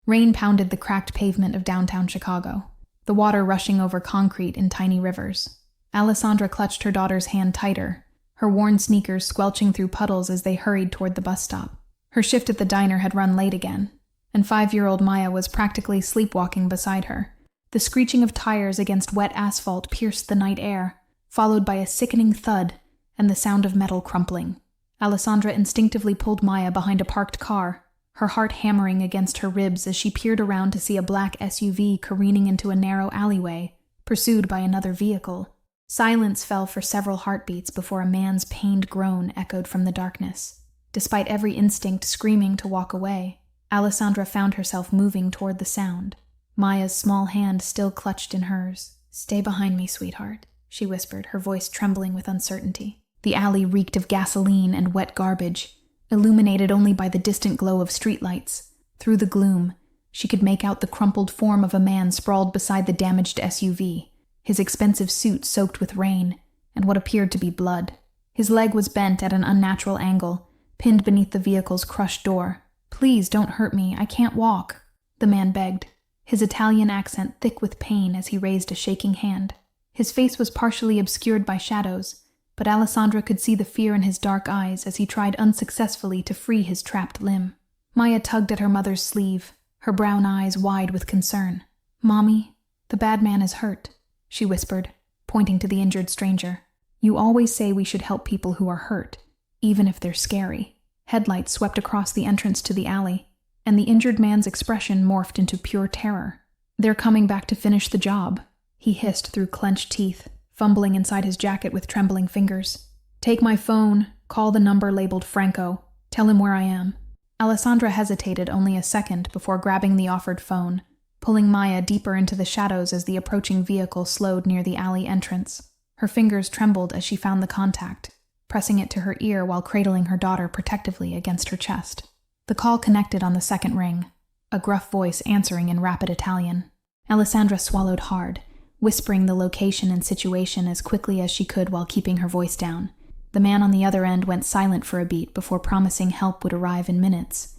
Rain pounded the cracked pavement of downtown Chicago, the water rushing over concrete in tiny rivers. Alessandra clutched her daughter's hand tighter, her worn sneakers squelching through puddles as they hurried toward the bus stop. Her shift at the diner had run late again, and 5-year-old Maya was practically sleepwalking beside her. The screeching of tires against wet asphalt pierced the night air, followed by a sickening thud and the sound of metal crumpling. Alessandra instinctively pulled Maya behind a parked car, her heart hammering against her ribs as she peered around to see a black SUV careening into a narrow alleyway, pursued by another vehicle. Silence fell for several heartbeats before a man's pained groan echoed from the darkness. Despite every instinct screaming to walk away, Alessandra found herself moving toward the sound, Maya's small hand still clutched in hers. "Stay behind me, sweetheart," she whispered, her voice trembling with uncertainty. The alley reeked of gasoline and wet garbage, illuminated only by the distant glow of streetlights. Through the gloom, she could make out the crumpled form of a man sprawled beside the damaged SUV, his expensive suit soaked with rain and what appeared to be blood. His leg was bent at an unnatural angle, pinned beneath the vehicle's crushed door. "Please don't hurt me, I can't walk," the man begged, his Italian accent thick with pain as he raised a shaking hand. His face was partially obscured by shadows, but Alessandra could see the fear in his dark eyes as he tried unsuccessfully to free his trapped limb. Maya tugged at her mother's sleeve, her brown eyes wide with concern. "Mommy, the bad man is hurt," she whispered, pointing to the injured stranger. "You always say we should help people who are hurt, even if they're scary." Headlights swept across the entrance to the alley, and the injured man's expression morphed into pure terror. "They're coming back to finish the job," he hissed through clenched teeth, fumbling inside his jacket with trembling fingers. "Take my phone, call the number labeled Franco, tell him where I am." Alessandra hesitated only a second before grabbing the offered phone, pulling Maya deeper into the shadows as the approaching vehicle slowed near the alley entrance. Her fingers trembled as she found the contact, pressing it to her ear while cradling her daughter protectively against her chest. The call connected on the second ring, a gruff voice answering in rapid Italian. Alessandra swallowed hard, whispering the location and situation as quickly as she could while keeping her voice down. The man on the other end went silent for a beat before promising help would arrive in minutes.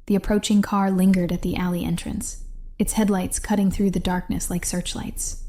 The approaching car lingered at the alley entrance, its headlights cutting through the darkness like searchlights.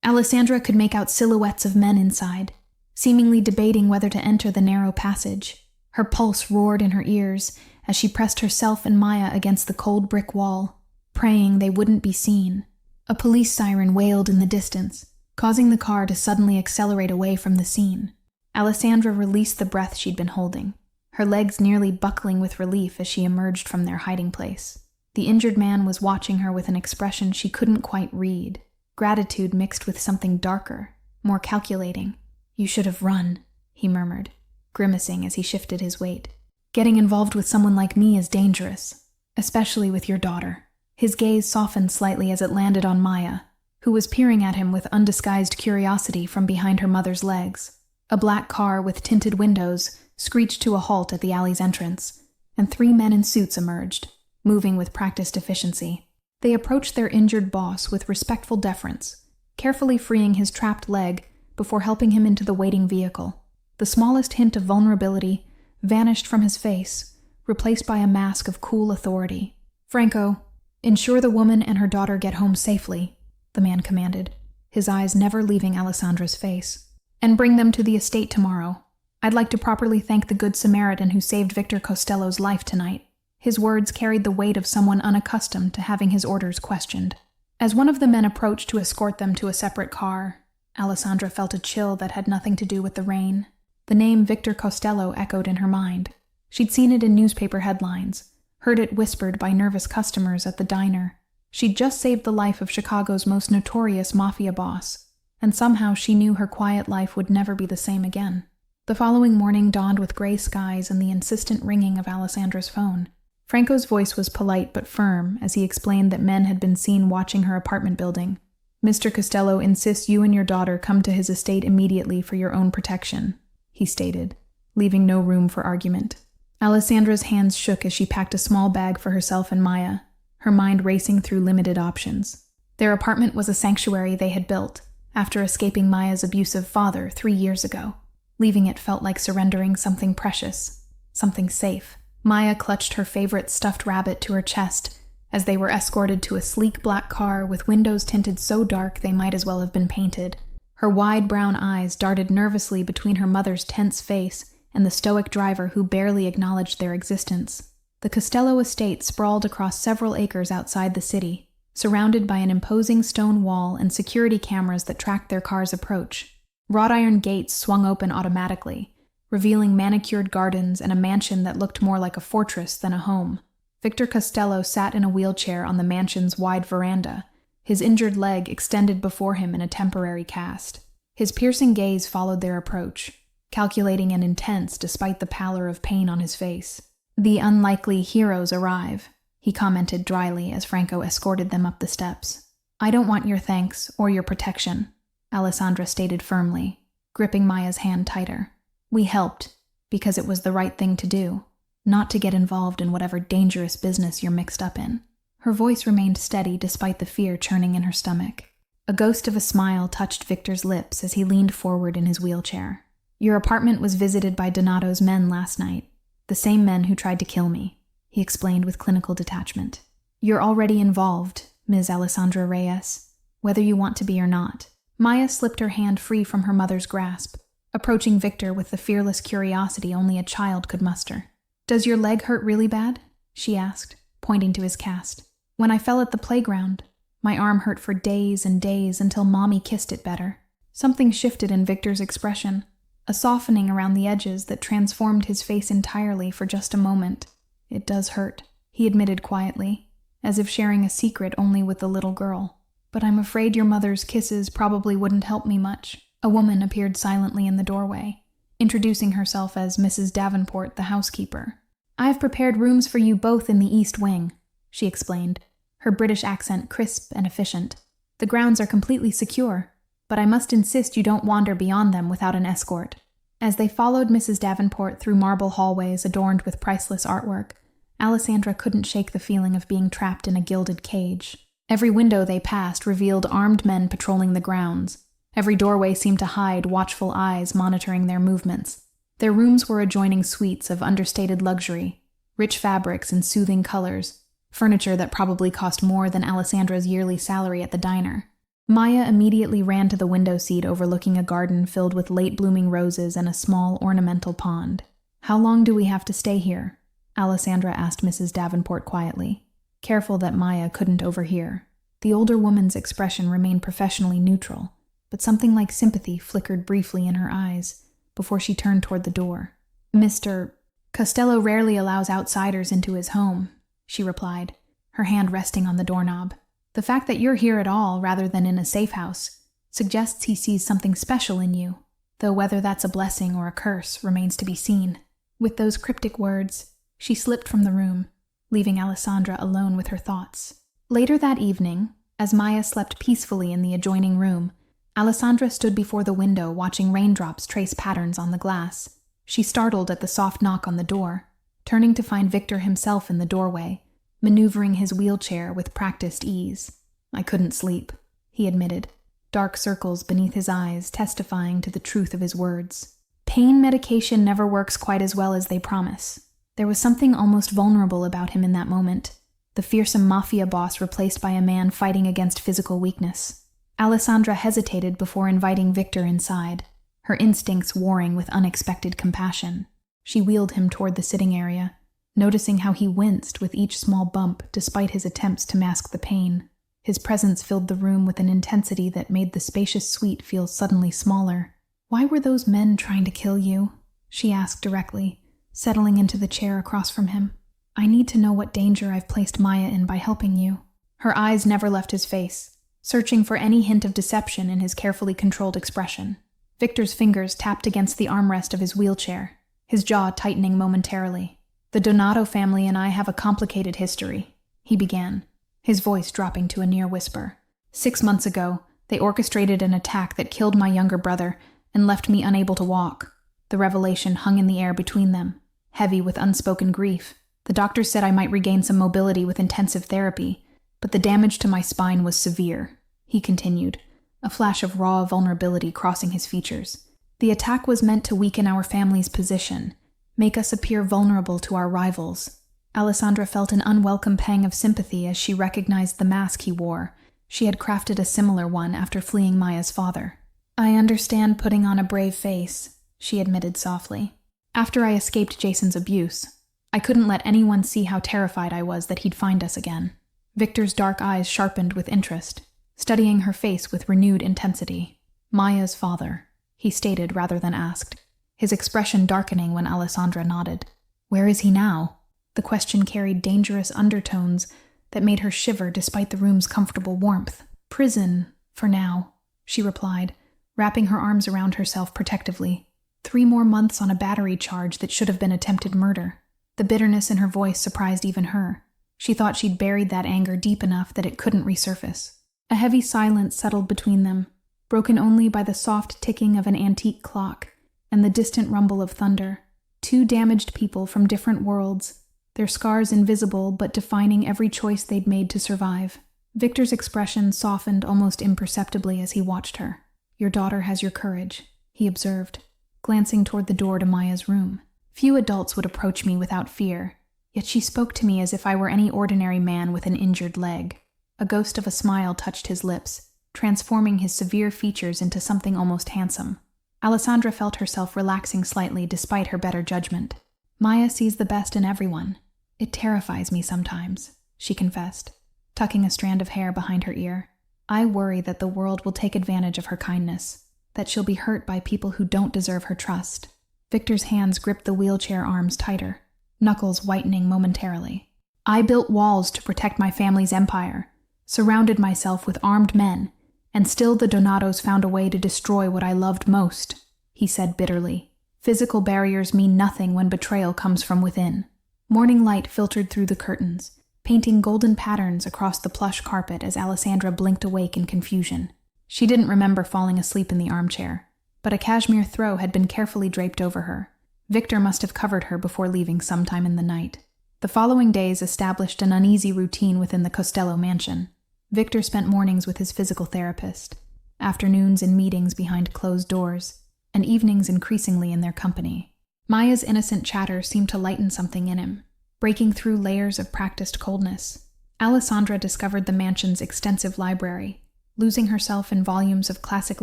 Alessandra could make out silhouettes of men inside, seemingly debating whether to enter the narrow passage. Her pulse roared in her ears as she pressed herself and Maya against the cold brick wall, praying they wouldn't be seen. A police siren wailed in the distance, causing the car to suddenly accelerate away from the scene. Alessandra released the breath she'd been holding, her legs nearly buckling with relief as she emerged from their hiding place. The injured man was watching her with an expression she couldn't quite read, gratitude mixed with something darker, more calculating. "You should have run," he murmured, grimacing as he shifted his weight. "Getting involved with someone like me is dangerous, especially with your daughter." His gaze softened slightly as it landed on Maya, who was peering at him with undisguised curiosity from behind her mother's legs. A black car with tinted windows screeched to a halt at the alley's entrance, and 3 men in suits emerged, moving with practiced efficiency. They approached their injured boss with respectful deference, carefully freeing his trapped leg before helping him into the waiting vehicle. The smallest hint of vulnerability vanished from his face, replaced by a mask of cool authority. "Franco, ensure the woman and her daughter get home safely," the man commanded, his eyes never leaving Alessandra's face. "And bring them to the estate tomorrow. I'd like to properly thank the Good Samaritan who saved Victor Costello's life tonight." His words carried the weight of someone unaccustomed to having his orders questioned. As one of the men approached to escort them to a separate car, Alessandra felt a chill that had nothing to do with the rain. The name Victor Costello echoed in her mind. She'd seen it in newspaper headlines, heard it whispered by nervous customers at the diner. She'd just saved the life of Chicago's most notorious Mafia boss, and somehow she knew her quiet life would never be the same again. The following morning dawned with gray skies and the insistent ringing of Alessandra's phone. Franco's voice was polite but firm as he explained that men had been seen watching her apartment building. "Mr. Costello insists you and your daughter come to his estate immediately for your own protection," he stated, leaving no room for argument. Alessandra's hands shook as she packed a small bag for herself and Maya, her mind racing through limited options. Their apartment was a sanctuary they had built after escaping Maya's abusive father 3 years ago. Leaving it felt like surrendering something precious, something safe. Maya clutched her favorite stuffed rabbit to her chest as they were escorted to a sleek black car with windows tinted so dark they might as well have been painted. Her wide brown eyes darted nervously between her mother's tense face and the stoic driver who barely acknowledged their existence. The Costello estate sprawled across several acres outside the city, surrounded by an imposing stone wall and security cameras that tracked their car's approach. Wrought iron gates swung open automatically, revealing manicured gardens and a mansion that looked more like a fortress than a home. Victor Costello sat in a wheelchair on the mansion's wide veranda, his injured leg extended before him in a temporary cast. His piercing gaze followed their approach, calculating and intense despite the pallor of pain on his face. "The unlikely heroes arrive," he commented dryly as Franco escorted them up the steps. "I don't want your thanks or your protection," Alessandra stated firmly, gripping Maya's hand tighter. "We helped because it was the right thing to do, not to get involved in whatever dangerous business you're mixed up in." Her voice remained steady despite the fear churning in her stomach. A ghost of a smile touched Victor's lips as he leaned forward in his wheelchair. "Your apartment was visited by Donato's men last night, the same men who tried to kill me," he explained with clinical detachment. "You're already involved, Ms. Alessandra Reyes, whether you want to be or not." Maya slipped her hand free from her mother's grasp, approaching Victor with the fearless curiosity only a child could muster. "Does your leg hurt really bad?" she asked, pointing to his cast. "When I fell at the playground, my arm hurt for days and days until Mommy kissed it better." Something shifted in Victor's expression, a softening around the edges that transformed his face entirely for just a moment. "It does hurt," he admitted quietly, as if sharing a secret only with the little girl. "But I'm afraid your mother's kisses probably wouldn't help me much." A woman appeared silently in the doorway, introducing herself as Mrs. Davenport, the housekeeper. "I've prepared rooms for you both in the East Wing," she explained, her British accent crisp and efficient. "The grounds are completely secure, but I must insist you don't wander beyond them without an escort." As they followed Mrs. Davenport through marble hallways adorned with priceless artwork, Alessandra couldn't shake the feeling of being trapped in a gilded cage. Every window they passed revealed armed men patrolling the grounds. Every doorway seemed to hide watchful eyes monitoring their movements. Their rooms were adjoining suites of understated luxury, rich fabrics and soothing colors, furniture that probably cost more than Alessandra's yearly salary at the diner. Maya immediately ran to the window seat overlooking a garden filled with late-blooming roses and a small ornamental pond. "How long do we have to stay here?" Alessandra asked Mrs. Davenport quietly, careful that Maya couldn't overhear. The older woman's expression remained professionally neutral, but something like sympathy flickered briefly in her eyes before she turned toward the door. "Mr. Costello rarely allows outsiders into his home," she replied, her hand resting on the doorknob. "The fact that you're here at all rather than in a safe house suggests he sees something special in you, though whether that's a blessing or a curse remains to be seen." With those cryptic words, she slipped from the room, leaving Alessandra alone with her thoughts. Later that evening, as Maya slept peacefully in the adjoining room, Alessandra stood before the window watching raindrops trace patterns on the glass. She startled at the soft knock on the door, turning to find Victor himself in the doorway, maneuvering his wheelchair with practiced ease. "I couldn't sleep," he admitted, dark circles beneath his eyes testifying to the truth of his words. Pain medication never works quite as well as they promise. There was something almost vulnerable about him in that moment, the fearsome Mafia boss replaced by a man fighting against physical weakness. Alessandra hesitated before inviting Victor inside, her instincts warring with unexpected compassion. She wheeled him toward the sitting area, noticing how he winced with each small bump despite his attempts to mask the pain. His presence filled the room with an intensity that made the spacious suite feel suddenly smaller. "Why were those men trying to kill you?" she asked directly, settling into the chair across from him. "I need to know what danger I've placed Maya in by helping you." Her eyes never left his face, searching for any hint of deception in his carefully controlled expression. Victor's fingers tapped against the armrest of his wheelchair, his jaw tightening momentarily. "The Donato family and I have a complicated history," he began, his voice dropping to a near whisper. 6 months ago, they orchestrated an attack that killed my younger brother and left me unable to walk. The revelation hung in the air between them, heavy with unspoken grief. The doctor said I might regain some mobility with intensive therapy, but the damage to my spine was severe, he continued, a flash of raw vulnerability crossing his features. The attack was meant to weaken our family's position, make us appear vulnerable to our rivals. Alessandra felt an unwelcome pang of sympathy as she recognized the mask he wore. She had crafted a similar one after fleeing Maya's father. "I understand putting on a brave face," she admitted softly. "After I escaped Jason's abuse, I couldn't let anyone see how terrified I was that he'd find us again." Victor's dark eyes sharpened with interest, studying her face with renewed intensity. "Maya's father," he stated rather than asked, his expression darkening when Alessandra nodded. "Where is he now?" The question carried dangerous undertones that made her shiver despite the room's comfortable warmth. "Prison, for now," she replied, wrapping her arms around herself protectively. 3 more months on a battery charge that should have been attempted murder. The bitterness in her voice surprised even her. She thought she'd buried that anger deep enough that it couldn't resurface. A heavy silence settled between them, broken only by the soft ticking of an antique clock and the distant rumble of thunder. 2 damaged people from different worlds, their scars invisible but defining every choice they'd made to survive. Victor's expression softened almost imperceptibly as he watched her. "Your daughter has your courage," he observed, glancing toward the door to Maya's room. "Few adults would approach me without fear, yet she spoke to me as if I were any ordinary man with an injured leg." A ghost of a smile touched his lips, transforming his severe features into something almost handsome. Alessandra felt herself relaxing slightly despite her better judgment. "Maya sees the best in everyone. It terrifies me sometimes," she confessed, tucking a strand of hair behind her ear. "I worry that the world will take advantage of her kindness, that she'll be hurt by people who don't deserve her trust." Victor's hands gripped the wheelchair arms tighter, knuckles whitening momentarily. "I built walls to protect my family's empire, surrounded myself with armed men, and still the Donatos found a way to destroy what I loved most," he said bitterly. "Physical barriers mean nothing when betrayal comes from within." Morning light filtered through the curtains, painting golden patterns across the plush carpet as Alessandra blinked awake in confusion. She didn't remember falling asleep in the armchair, but a cashmere throw had been carefully draped over her. Victor must have covered her before leaving sometime in the night. The following days established an uneasy routine within the Costello mansion. Victor spent mornings with his physical therapist, afternoons in meetings behind closed doors, and evenings increasingly in their company. Maya's innocent chatter seemed to lighten something in him, breaking through layers of practiced coldness. Alessandra discovered the mansion's extensive library, losing herself in volumes of classic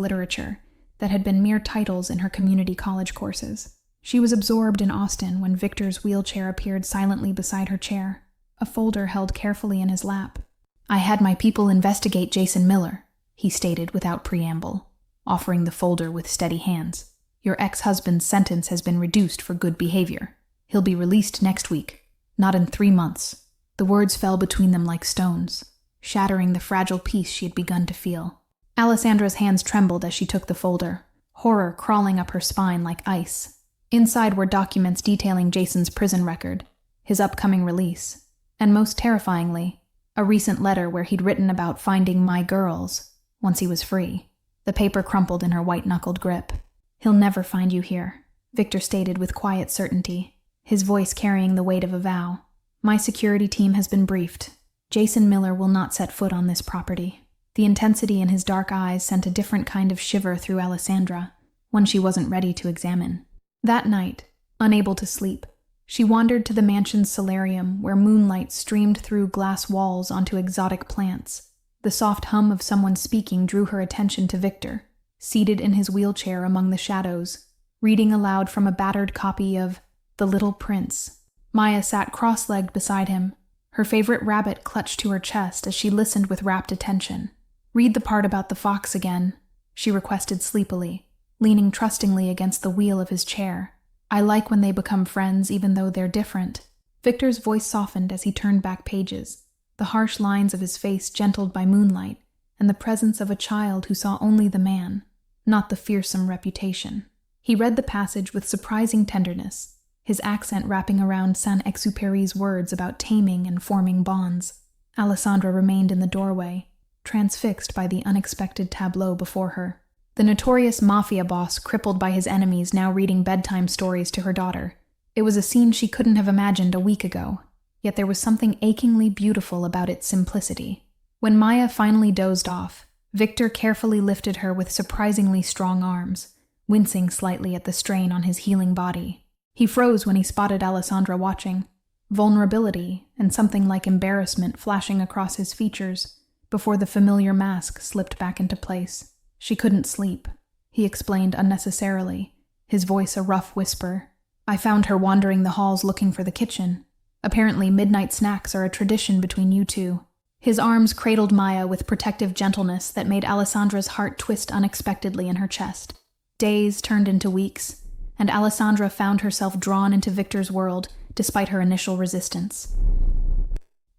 literature that had been mere titles in her community college courses. She was absorbed in Austin when Victor's wheelchair appeared silently beside her chair, a folder held carefully in his lap. "I had my people investigate Jason Miller," he stated without preamble, offering the folder with steady hands. "Your ex-husband's sentence has been reduced for good behavior. He'll be released next week, not in 3 months. The words fell between them like stones, shattering the fragile peace she had begun to feel. Alessandra's hands trembled as she took the folder, horror crawling up her spine like ice. Inside were documents detailing Jason's prison record, his upcoming release, and most terrifyingly, a recent letter where he'd written about finding my girls once he was free. The paper crumpled in her white-knuckled grip. "He'll never find you here," Victor stated with quiet certainty, his voice carrying the weight of a vow. "My security team has been briefed. Jason Miller will not set foot on this property." The intensity in his dark eyes sent a different kind of shiver through Alessandra, one she wasn't ready to examine. That night, unable to sleep, she wandered to the mansion's solarium where moonlight streamed through glass walls onto exotic plants. The soft hum of someone speaking drew her attention to Victor, seated in his wheelchair among the shadows, reading aloud from a battered copy of The Little Prince. Maya sat cross-legged beside him, her favorite rabbit clutched to her chest as she listened with rapt attention. "Read the part about the fox again," she requested sleepily, leaning trustingly against the wheel of his chair. "I like when they become friends even though they're different." Victor's voice softened as he turned back pages, the harsh lines of his face gentled by moonlight and the presence of a child who saw only the man, not the fearsome reputation. He read the passage with surprising tenderness, his accent wrapping around Saint-Exupéry's words about taming and forming bonds. Alessandra remained in the doorway, transfixed by the unexpected tableau before her. The notorious Mafia boss crippled by his enemies now reading bedtime stories to her daughter. It was a scene she couldn't have imagined a week ago, yet there was something achingly beautiful about its simplicity. When Maya finally dozed off, Victor carefully lifted her with surprisingly strong arms, wincing slightly at the strain on his healing body. He froze when he spotted Alessandra watching, vulnerability and something like embarrassment flashing across his features before the familiar mask slipped back into place. She couldn't sleep, he explained unnecessarily, his voice a rough whisper. I found her wandering the halls looking for the kitchen. Apparently midnight snacks are a tradition between you two. His arms cradled Maya with protective gentleness that made Alessandra's heart twist unexpectedly in her chest. Days turned into weeks, and Alessandra found herself drawn into Victor's world despite her initial resistance.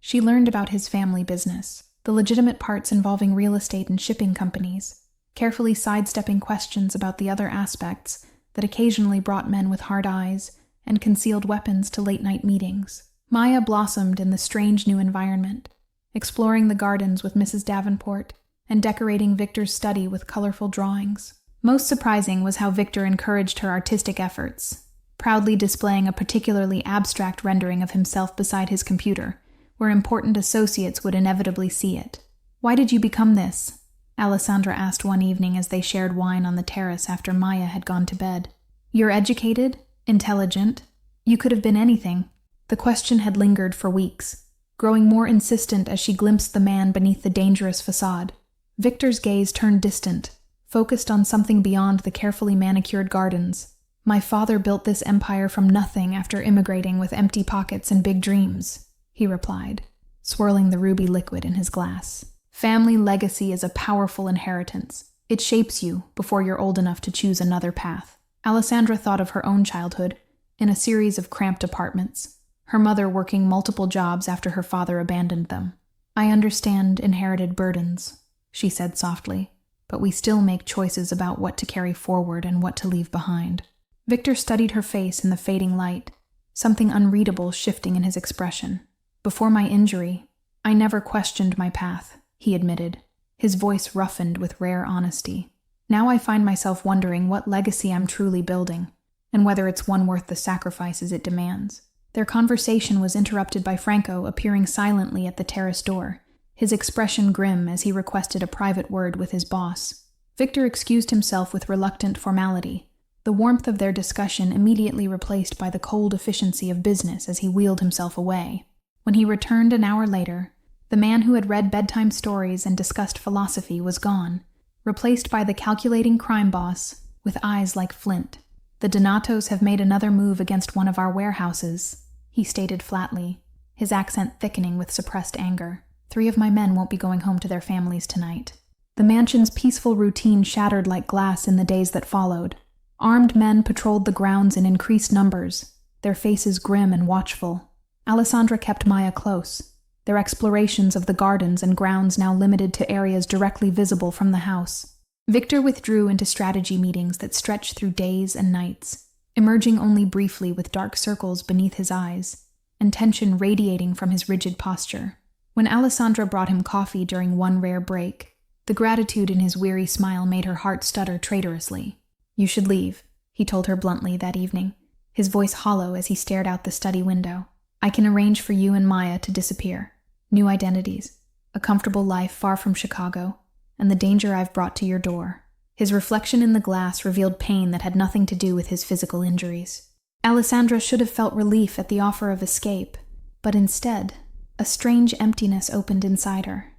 She learned about his family business, the legitimate parts involving real estate and shipping companies, carefully sidestepping questions about the other aspects that occasionally brought men with hard eyes and concealed weapons to late-night meetings. Maya blossomed in the strange new environment, exploring the gardens with Mrs. Davenport and decorating Victor's study with colorful drawings. Most surprising was how Victor encouraged her artistic efforts, proudly displaying a particularly abstract rendering of himself beside his computer, where important associates would inevitably see it. "Why did you become this?" Alessandra asked one evening as they shared wine on the terrace after Maya had gone to bed. "You're educated, intelligent. You could have been anything." The question had lingered for weeks, growing more insistent as she glimpsed the man beneath the dangerous facade. Victor's gaze turned distant, focused on something beyond the carefully manicured gardens. "My father built this empire from nothing after immigrating with empty pockets and big dreams," he replied, swirling the ruby liquid in his glass. "Family legacy is a powerful inheritance. It shapes you before you're old enough to choose another path." Alessandra thought of her own childhood, in a series of cramped apartments, her mother working multiple jobs after her father abandoned them. "I understand inherited burdens," she said softly, "but we still make choices about what to carry forward and what to leave behind." Victor studied her face in the fading light, something unreadable shifting in his expression. "Before my injury, I never questioned my path," he admitted, his voice roughened with rare honesty. "Now I find myself wondering what legacy I'm truly building, and whether it's one worth the sacrifices it demands." Their conversation was interrupted by Franco appearing silently at the terrace door, his expression grim as he requested a private word with his boss. Victor excused himself with reluctant formality, the warmth of their discussion immediately replaced by the cold efficiency of business as he wheeled himself away. When he returned an hour later, the man who had read bedtime stories and discussed philosophy was gone, replaced by the calculating crime boss with eyes like flint. "The Donatos have made another move against one of our warehouses," he stated flatly, his accent thickening with suppressed anger. "3 of my men won't be going home to their families tonight." The mansion's peaceful routine shattered like glass in the days that followed. Armed men patrolled the grounds in increased numbers, their faces grim and watchful. Alessandra kept Maya close, their explorations of the gardens and grounds now limited to areas directly visible from the house. Victor withdrew into strategy meetings that stretched through days and nights, emerging only briefly with dark circles beneath his eyes, and tension radiating from his rigid posture. When Alessandra brought him coffee during one rare break, the gratitude in his weary smile made her heart stutter traitorously. "You should leave," he told her bluntly that evening, his voice hollow as he stared out the study window. "I can arrange for you and Maya to disappear. New identities, a comfortable life far from Chicago, and the danger I've brought to your door." His reflection in the glass revealed pain that had nothing to do with his physical injuries. Alessandra should have felt relief at the offer of escape, but instead, a strange emptiness opened inside her.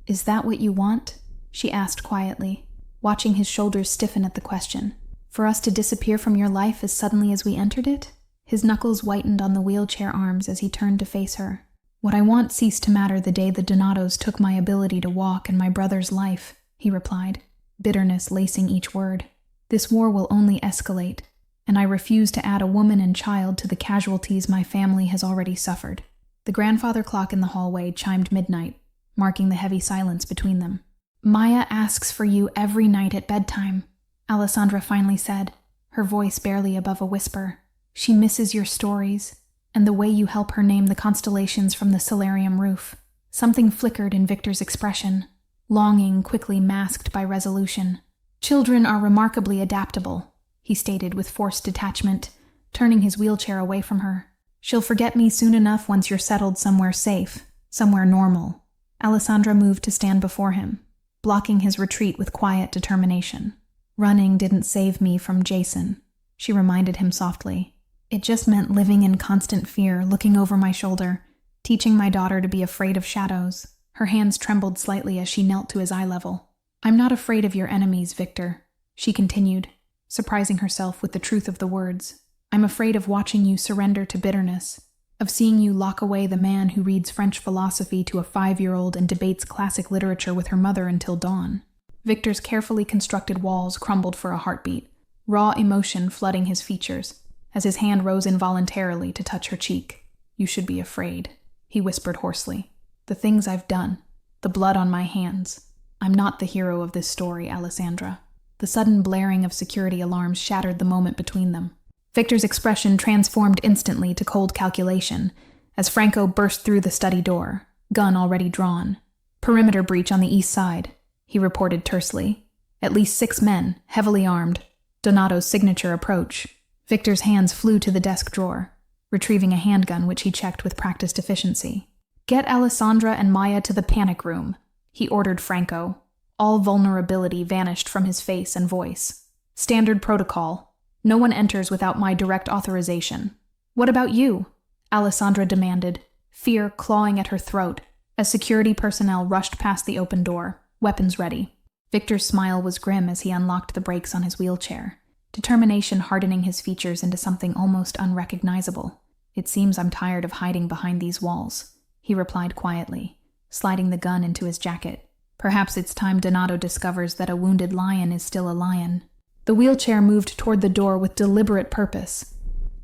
"Is that what you want?" she asked quietly, watching his shoulders stiffen at the question. "For us to disappear from your life as suddenly as we entered it?" His knuckles whitened on the wheelchair arms as he turned to face her. "What I want ceased to matter the day the Donatos took my ability to walk and my brother's life," he replied, bitterness lacing each word. "This war will only escalate, and I refuse to add a woman and child to the casualties my family has already suffered." The grandfather clock in the hallway chimed midnight, marking the heavy silence between them. "Maya asks for you every night at bedtime," Alessandra finally said, her voice barely above a whisper. "She misses your stories, and the way you help her name the constellations from the solarium roof." Something flickered in Victor's expression, longing quickly masked by resolution. "Children are remarkably adaptable," he stated with forced detachment, turning his wheelchair away from her. "She'll forget me soon enough once you're settled somewhere safe, somewhere normal." Alessandra moved to stand before him, blocking his retreat with quiet determination. "Running didn't save me from Jason," she reminded him softly, It just meant living in constant fear, looking over my shoulder, teaching my daughter to be afraid of shadows. Her hands trembled slightly as she knelt to his eye level. I'm not afraid of your enemies, Victor, she continued, surprising herself with the truth of the words. I'm afraid of watching you surrender to bitterness, of seeing you lock away the man who reads French philosophy to a 5-year-old and debates classic literature with her mother until dawn. Victor's carefully constructed walls crumbled for a heartbeat, raw emotion flooding his features, as his hand rose involuntarily to touch her cheek. You should be afraid, he whispered hoarsely. The things I've done, the blood on my hands. I'm not the hero of this story, Alessandra. The sudden blaring of security alarms shattered the moment between them. Victor's expression transformed instantly to cold calculation as Franco burst through the study door, gun already drawn. Perimeter breach on the east side, he reported tersely. At least 6 men, heavily armed. Donato's signature approach. Victor's hands flew to the desk drawer, retrieving a handgun which he checked with practiced efficiency. Get Alessandra and Maya to the panic room, he ordered Franco. All vulnerability vanished from his face and voice. Standard protocol. No one enters without my direct authorization. What about you? Alessandra demanded, fear clawing at her throat, as security personnel rushed past the open door, weapons ready. Victor's smile was grim as he unlocked the brakes on his wheelchair, determination hardening his features into something almost unrecognizable. It seems I'm tired of hiding behind these walls, he replied quietly, sliding the gun into his jacket. Perhaps it's time Donato discovers that a wounded lion is still a lion. The wheelchair moved toward the door with deliberate purpose,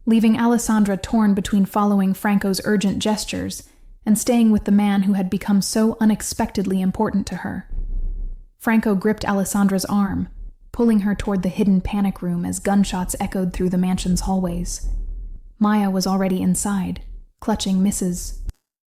leaving Alessandra torn between following Franco's urgent gestures and staying with the man who had become so unexpectedly important to her. Franco gripped Alessandra's arm, pulling her toward the hidden panic room as gunshots echoed through the mansion's hallways. Maya was already inside, clutching Mrs.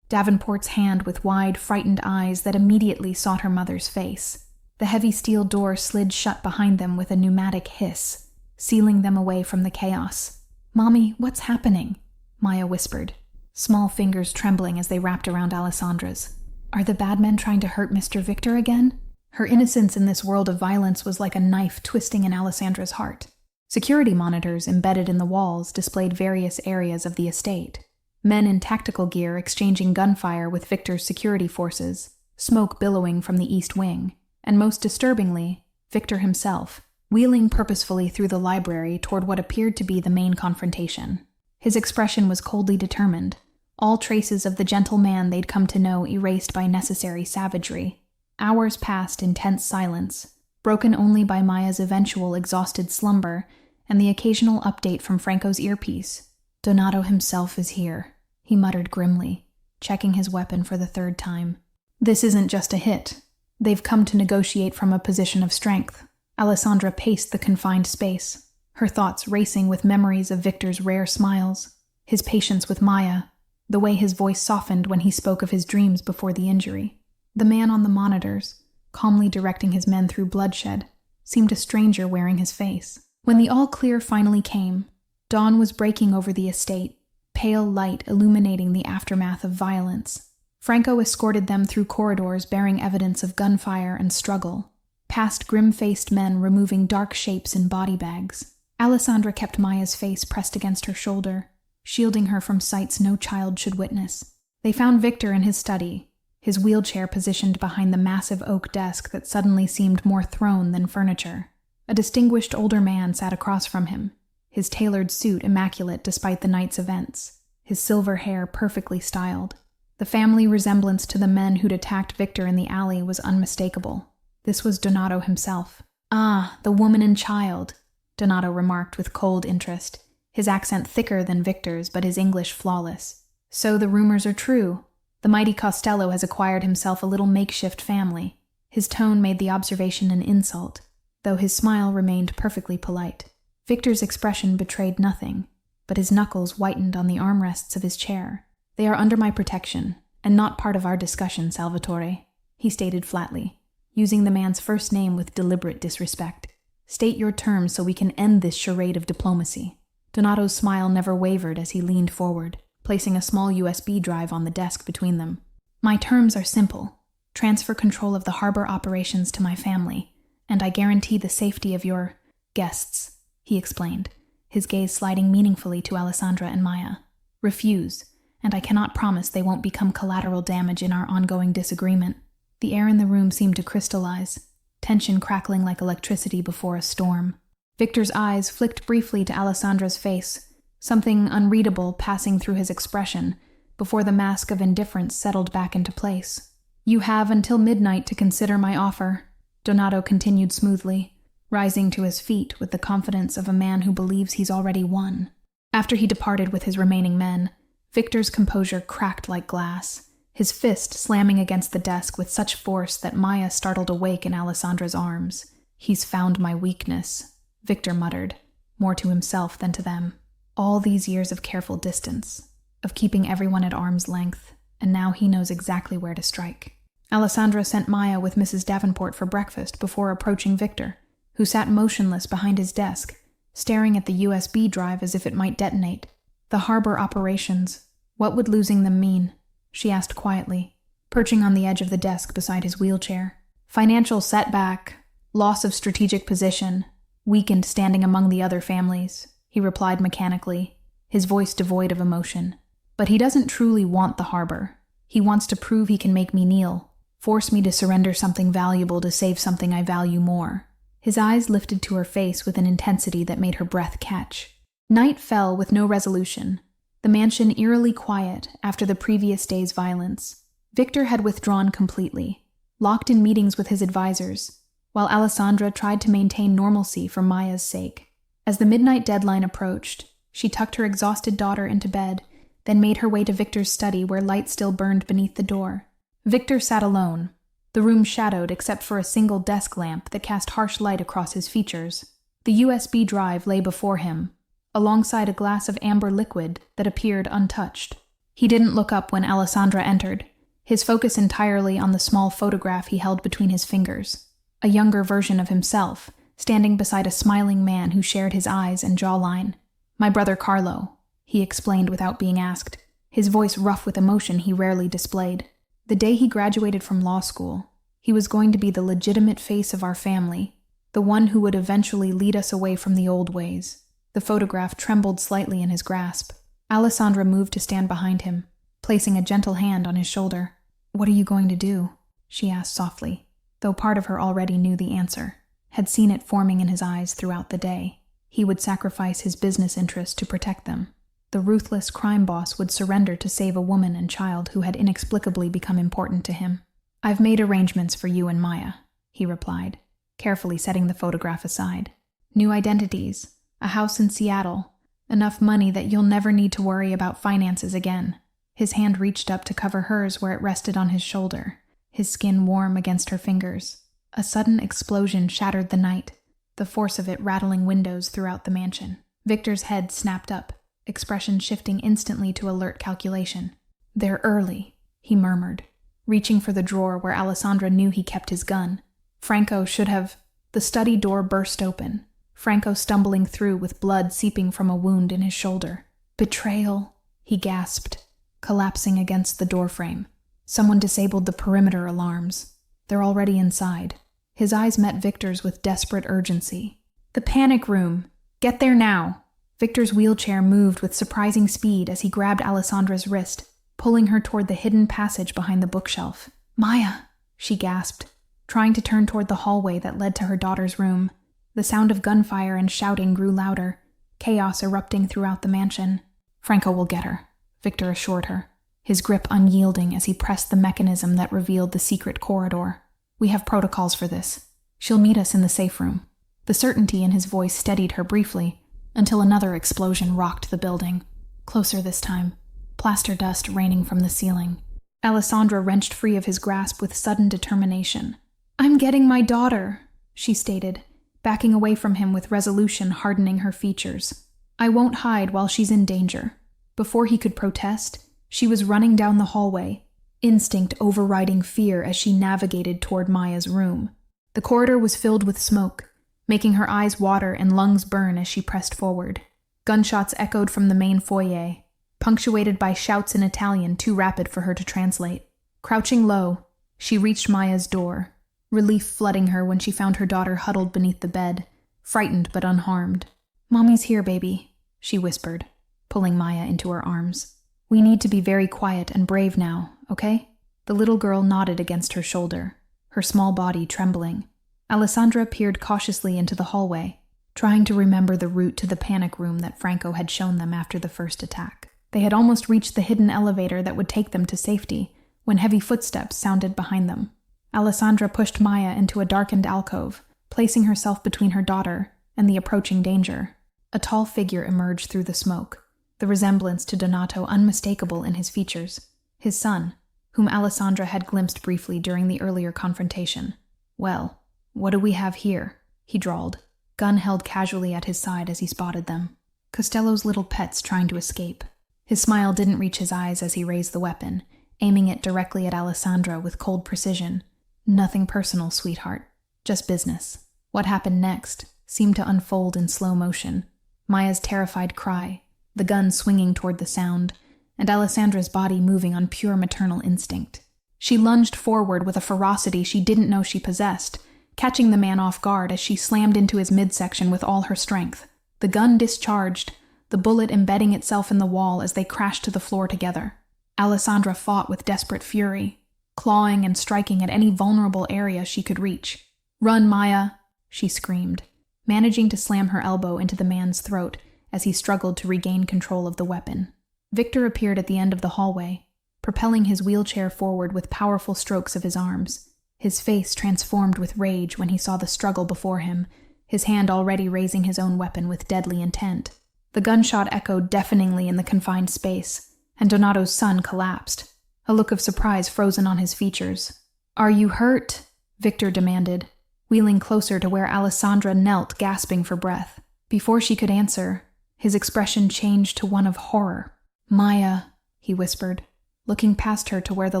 Davenport's hand with wide, frightened eyes that immediately sought her mother's face. The heavy steel door slid shut behind them with a pneumatic hiss, sealing them away from the chaos. "Mommy, what's happening?" Maya whispered, small fingers trembling as they wrapped around Alessandra's. "Are the bad men trying to hurt Mr. Victor again?" Her innocence in this world of violence was like a knife twisting in Alessandra's heart. Security monitors embedded in the walls displayed various areas of the estate. Men in tactical gear exchanging gunfire with Victor's security forces, smoke billowing from the east wing, and most disturbingly, Victor himself, wheeling purposefully through the library toward what appeared to be the main confrontation. His expression was coldly determined, all traces of the gentle man they'd come to know erased by necessary savagery. Hours passed in tense silence, broken only by Maya's eventual exhausted slumber and the occasional update from Franco's earpiece. "Donato himself is here," he muttered grimly, checking his weapon for the 3rd time. "This isn't just a hit. They've come to negotiate from a position of strength." Alessandra paced the confined space, her thoughts racing with memories of Victor's rare smiles, his patience with Maya, the way his voice softened when he spoke of his dreams before the injury. The man on the monitors, calmly directing his men through bloodshed, seemed a stranger wearing his face. When the all-clear finally came, dawn was breaking over the estate, pale light illuminating the aftermath of violence. Franco escorted them through corridors bearing evidence of gunfire and struggle, past grim-faced men removing dark shapes in body bags. Alessandra kept Maya's face pressed against her shoulder, shielding her from sights no child should witness. They found Victor in his study, his wheelchair positioned behind the massive oak desk that suddenly seemed more throne than furniture. A distinguished older man sat across from him, his tailored suit immaculate despite the night's events, his silver hair perfectly styled. The family resemblance to the men who'd attacked Victor in the alley was unmistakable. This was Donato himself. "Ah, the woman and child," Donato remarked with cold interest, his accent thicker than Victor's but his English flawless. "So the rumors are true. The mighty Costello has acquired himself a little makeshift family." His tone made the observation an insult, though his smile remained perfectly polite. Victor's expression betrayed nothing, but his knuckles whitened on the armrests of his chair. "They are under my protection, and not part of our discussion, Salvatore," he stated flatly, using the man's first name with deliberate disrespect. "State your terms so we can end this charade of diplomacy." Donato's smile never wavered as he leaned forward, placing a small USB drive on the desk between them. "My terms are simple. Transfer control of the harbor operations to my family, and I guarantee the safety of your guests," he explained, his gaze sliding meaningfully to Alessandra and Maya. "Refuse, and I cannot promise they won't become collateral damage in our ongoing disagreement." The air in the room seemed to crystallize, tension crackling like electricity before a storm. Victor's eyes flicked briefly to Alessandra's face, something unreadable passing through his expression, before the mask of indifference settled back into place. "You have until midnight to consider my offer," Donato continued smoothly, rising to his feet with the confidence of a man who believes he's already won. After he departed with his remaining men, Victor's composure cracked like glass, his fist slamming against the desk with such force that Maya startled awake in Alessandra's arms. "He's found my weakness," Victor muttered, more to himself than to them. All these years of careful distance, of keeping everyone at arm's length, and now he knows exactly where to strike. Alessandra sent Maya with Mrs. Davenport for breakfast before approaching Victor, who sat motionless behind his desk, staring at the USB drive as if it might detonate. "The harbor operations, what would losing them mean?" she asked quietly, perching on the edge of the desk beside his wheelchair. "Financial setback, loss of strategic position, weakened standing among the other families," he replied mechanically, his voice devoid of emotion. "But he doesn't truly want the harbor. He wants to prove he can make me kneel, force me to surrender something valuable to save something I value more." His eyes lifted to her face with an intensity that made her breath catch. Night fell with no resolution, the mansion eerily quiet after the previous day's violence. Victor had withdrawn completely, locked in meetings with his advisors, while Alessandra tried to maintain normalcy for Maya's sake. As the midnight deadline approached, she tucked her exhausted daughter into bed, then made her way to Victor's study where light still burned beneath the door. Victor sat alone, the room shadowed except for a single desk lamp that cast harsh light across his features. The USB drive lay before him, alongside a glass of amber liquid that appeared untouched. He didn't look up when Alessandra entered, his focus entirely on the small photograph he held between his fingers, a younger version of himself, standing beside a smiling man who shared his eyes and jawline. "My brother Carlo," he explained without being asked, his voice rough with emotion he rarely displayed. "The day he graduated from law school, he was going to be the legitimate face of our family, the one who would eventually lead us away from the old ways." The photograph trembled slightly in his grasp. Alessandra moved to stand behind him, placing a gentle hand on his shoulder. "What are you going to do?" she asked softly, though part of her already knew the answer, had seen it forming in his eyes throughout the day. He would sacrifice his business interests to protect them. The ruthless crime boss would surrender to save a woman and child who had inexplicably become important to him. "I've made arrangements for you and Maya," he replied, carefully setting the photograph aside. "New identities, a house in Seattle, enough money that you'll never need to worry about finances again." His hand reached up to cover hers where it rested on his shoulder, his skin warm against her fingers. A sudden explosion shattered the night, the force of it rattling windows throughout the mansion. Victor's head snapped up, expression shifting instantly to alert calculation. "They're early," he murmured, reaching for the drawer where Alessandra knew he kept his gun. Franco should have... The study door burst open, Franco stumbling through with blood seeping from a wound in his shoulder. "Betrayal," he gasped, collapsing against the doorframe. "Someone disabled the perimeter alarms. They're already inside." His eyes met Victor's with desperate urgency. "The panic room! Get there now!" Victor's wheelchair moved with surprising speed as he grabbed Alessandra's wrist, pulling her toward the hidden passage behind the bookshelf. "Maya!" she gasped, trying to turn toward the hallway that led to her daughter's room. The sound of gunfire and shouting grew louder, chaos erupting throughout the mansion. "Franco will get her," Victor assured her, his grip unyielding as he pressed the mechanism that revealed the secret corridor. "We have protocols for this. She'll meet us in the safe room." The certainty in his voice steadied her briefly, until another explosion rocked the building. Closer this time, plaster dust raining from the ceiling. Alessandra wrenched free of his grasp with sudden determination. "I'm getting my daughter," she stated, backing away from him with resolution hardening her features. "I won't hide while she's in danger." Before he could protest, she was running down the hallway, instinct overriding fear as she navigated toward Maya's room. The corridor was filled with smoke, making her eyes water and lungs burn as she pressed forward. Gunshots echoed from the main foyer, punctuated by shouts in Italian too rapid for her to translate. Crouching low, she reached Maya's door, relief flooding her when she found her daughter huddled beneath the bed, frightened but unharmed. Mommy's here, baby, she whispered, pulling Maya into her arms. We need to be very quiet and brave now, okay? The little girl nodded against her shoulder, her small body trembling. Alessandra peered cautiously into the hallway, trying to remember the route to the panic room that Franco had shown them after the first attack. They had almost reached the hidden elevator that would take them to safety when heavy footsteps sounded behind them. Alessandra pushed Maya into a darkened alcove, placing herself between her daughter and the approaching danger. A tall figure emerged through the smoke, the resemblance to Donato unmistakable in his features, his son, whom Alessandra had glimpsed briefly during the earlier confrontation. Well, what do we have here? He drawled, gun held casually at his side as he spotted them. Costello's little pets trying to escape. His smile didn't reach his eyes as he raised the weapon, aiming it directly at Alessandra with cold precision. Nothing personal, sweetheart. Just business. What happened next seemed to unfold in slow motion. Maya's terrified cry, the gun swinging toward the sound, and Alessandra's body moving on pure maternal instinct. She lunged forward with a ferocity she didn't know she possessed, catching the man off guard as she slammed into his midsection with all her strength. The gun discharged, the bullet embedding itself in the wall as they crashed to the floor together. Alessandra fought with desperate fury, clawing and striking at any vulnerable area she could reach. "Run, Maya!" she screamed, managing to slam her elbow into the man's throat as he struggled to regain control of the weapon. Victor appeared at the end of the hallway, propelling his wheelchair forward with powerful strokes of his arms. His face transformed with rage when he saw the struggle before him, his hand already raising his own weapon with deadly intent. The gunshot echoed deafeningly in the confined space, and Donato's son collapsed, a look of surprise frozen on his features. "Are you hurt?" Victor demanded, wheeling closer to where Alessandra knelt, gasping for breath. Before she could answer, his expression changed to one of horror. "Maya," he whispered, looking past her to where the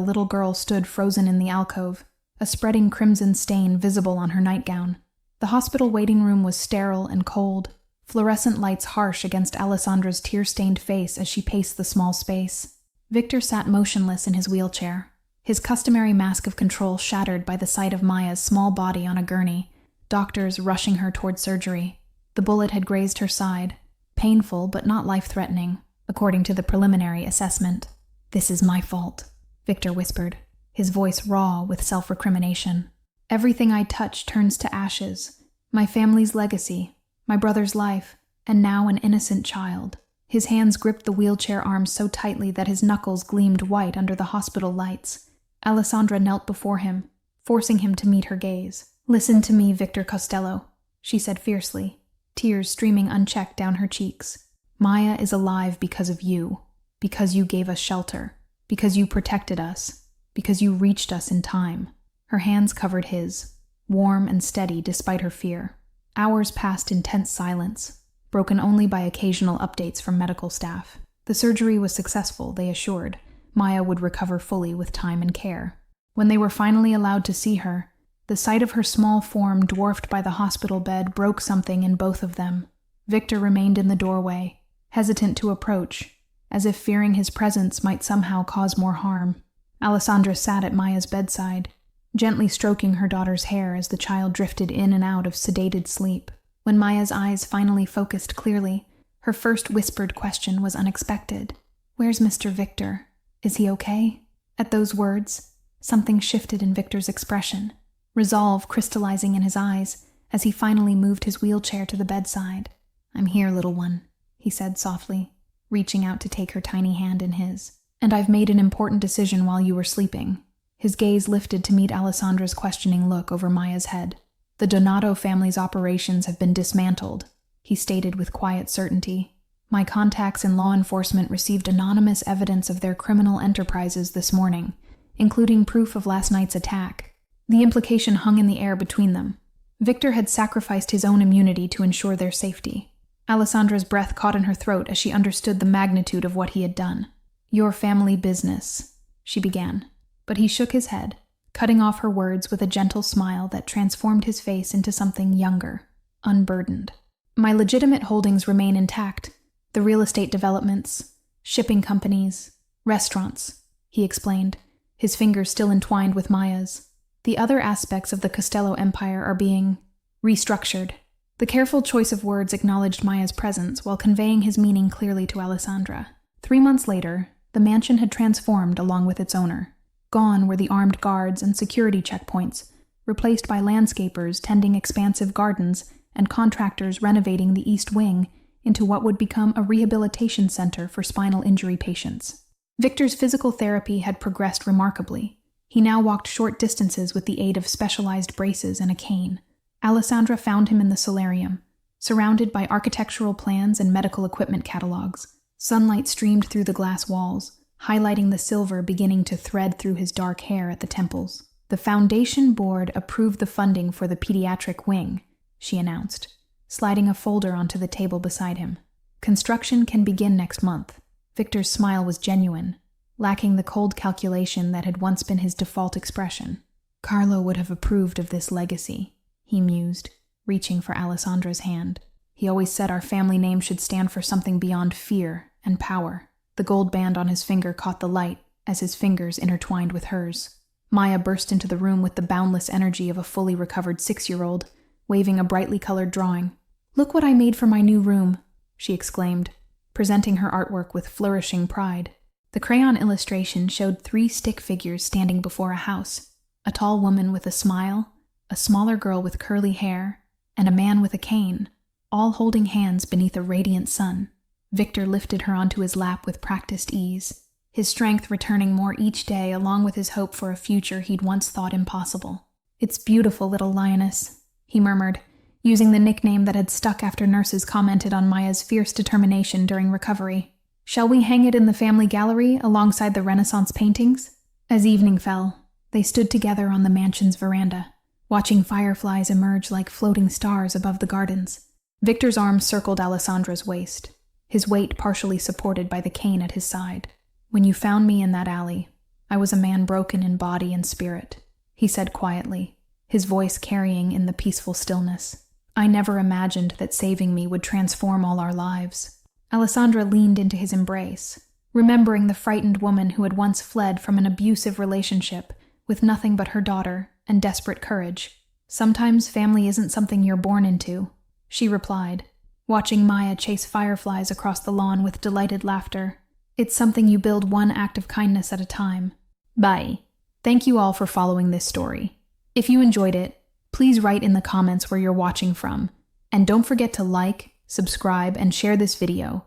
little girl stood frozen in the alcove, a spreading crimson stain visible on her nightgown. The hospital waiting room was sterile and cold, fluorescent lights harsh against Alessandra's tear-stained face as she paced the small space. Victor sat motionless in his wheelchair, his customary mask of control shattered by the sight of Maya's small body on a gurney, doctors rushing her toward surgery. The bullet had grazed her side, painful but not life-threatening, according to the preliminary assessment. "This is my fault," Victor whispered, his voice raw with self-recrimination. "Everything I touch turns to ashes. My family's legacy, my brother's life, and now an innocent child." His hands gripped the wheelchair arms so tightly that his knuckles gleamed white under the hospital lights. Alessandra knelt before him, forcing him to meet her gaze. "Listen to me, Victor Costello," she said fiercely, tears streaming unchecked down her cheeks. "Maya is alive because of you, because you gave us shelter, because you protected us, because you reached us in time." Her hands covered his, warm and steady despite her fear. Hours passed in tense silence, broken only by occasional updates from medical staff. The surgery was successful, they assured. Maya would recover fully with time and care. When they were finally allowed to see her, the sight of her small form dwarfed by the hospital bed broke something in both of them. Victor remained in the doorway, hesitant to approach, as if fearing his presence might somehow cause more harm. Alessandra sat at Maya's bedside, gently stroking her daughter's hair as the child drifted in and out of sedated sleep. When Maya's eyes finally focused clearly, her first whispered question was unexpected. "Where's Mr. Victor? Is he okay?" At those words, something shifted in Victor's expression, resolve crystallizing in his eyes as he finally moved his wheelchair to the bedside. "I'm here, little one," he said softly, reaching out to take her tiny hand in his. "And I've made an important decision while you were sleeping." His gaze lifted to meet Alessandra's questioning look over Maya's head. "The Donato family's operations have been dismantled," he stated with quiet certainty. "My contacts in law enforcement received anonymous evidence of their criminal enterprises this morning, including proof of last night's attack." The implication hung in the air between them. Victor had sacrificed his own immunity to ensure their safety. Alessandra's breath caught in her throat as she understood the magnitude of what he had done. "Your family business," she began, but he shook his head, cutting off her words with a gentle smile that transformed his face into something younger, unburdened. "My legitimate holdings remain intact. The real estate developments, shipping companies, restaurants," he explained, his fingers still entwined with Maya's. "The other aspects of the Costello empire are being restructured." The careful choice of words acknowledged Maya's presence while conveying his meaning clearly to Alessandra. 3 months later, the mansion had transformed along with its owner. Gone were the armed guards and security checkpoints, replaced by landscapers tending expansive gardens and contractors renovating the East Wing into what would become a rehabilitation center for spinal injury patients. Victor's physical therapy had progressed remarkably. He now walked short distances with the aid of specialized braces and a cane. Alessandra found him in the solarium, surrounded by architectural plans and medical equipment catalogs. Sunlight streamed through the glass walls, highlighting the silver beginning to thread through his dark hair at the temples. "The Foundation Board approved the funding for the pediatric wing," she announced, sliding a folder onto the table beside him. "Construction can begin next month." Victor's smile was genuine, lacking the cold calculation that had once been his default expression. Carlo would have approved of this legacy, he mused, reaching for Alessandra's hand. He always said our family name should stand for something beyond fear and power. The gold band on his finger caught the light as his fingers intertwined with hers. Maya burst into the room with the boundless energy of a fully recovered 6-year-old, waving a brightly colored drawing. "Look what I made for my new room," she exclaimed, presenting her artwork with flourishing pride. The crayon illustration showed 3 stick figures standing before a house: a tall woman with a smile, a smaller girl with curly hair, and a man with a cane, all holding hands beneath a radiant sun. Victor lifted her onto his lap with practiced ease, his strength returning more each day along with his hope for a future he'd once thought impossible. "It's beautiful, little lioness," he murmured, using the nickname that had stuck after nurses commented on Maya's fierce determination during recovery. "Shall we hang it in the family gallery alongside the Renaissance paintings?" As evening fell, they stood together on the mansion's veranda, watching fireflies emerge like floating stars above the gardens. Victor's arms circled Alessandra's waist, his weight partially supported by the cane at his side. "When you found me in that alley, I was a man broken in body and spirit," he said quietly, his voice carrying in the peaceful stillness. "I never imagined that saving me would transform all our lives." Alessandra leaned into his embrace, remembering the frightened woman who had once fled from an abusive relationship with nothing but her daughter and desperate courage. "Sometimes family isn't something you're born into," she replied, watching Maya chase fireflies across the lawn with delighted laughter. "It's something you build one act of kindness at a time." Bye. Thank you all for following this story. If you enjoyed it, please write in the comments where you're watching from, and don't forget to like, subscribe, and share this video